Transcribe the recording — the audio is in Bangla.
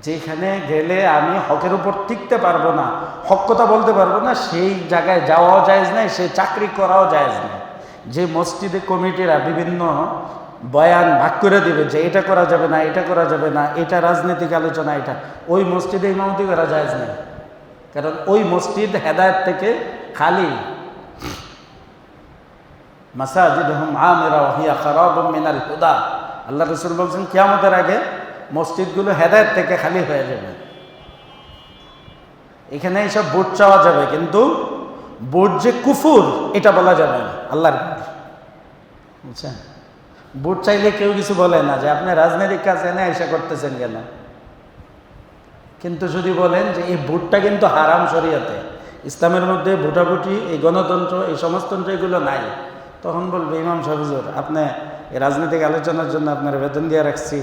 যেখানে গেলে আমি হকের উপর টিকতে পারবো না, হক কথা বলতে পারবো না, সেই জায়গায় যাওয়াও জায়েজ নাই, সে চাকরি করাও জায়েজ নাই। যে মসজিদে কমিটিরা বিভিন্ন বয়ান ভাগ করে দিবে যে এটা করা যাবে না, এটা করা যাবে না, এটা রাজনৈতিক আলোচনা, এটা ওই মসজিদে ইমামতি করা জায়েজ নাই। কারণ ওই মসজিদ হেদায়েত থেকে খালি। মাসাজিদুহুম আমিরা ওয়া হিয়া খারাবুম মিনাল হুদা, আল্লাহ রাসূল বলছেন কিয়ামতের আগে মসজিদগুলো হেদায়েত থেকে খালি হয়ে যাবে। এখানে এইসব ভোট চাওয়া যাবে, কিন্তু ভোট যে কুফুর এটা বলা যাবে না, আল্লাহর বুঝছেন। ভোট চাইলে কেউ কিছু বলে না যে আপনি রাজনৈতিক কাজ এনে এসে করতেছেন কেন, কিন্তু যদি বলেন যে এই ভোটটা কিন্তু হারাম শরীয়তে, ইসলামের মধ্যে ভোটাভুটি, এই গণতন্ত্র, এই সমাজতন্ত্র এগুলো নাই, তখন বলবে ইমাম সাহেব হুজুর আপনি এই রাজনৈতিক আলোচনার জন্য আপনার বেতন দিয়ে রাখছি,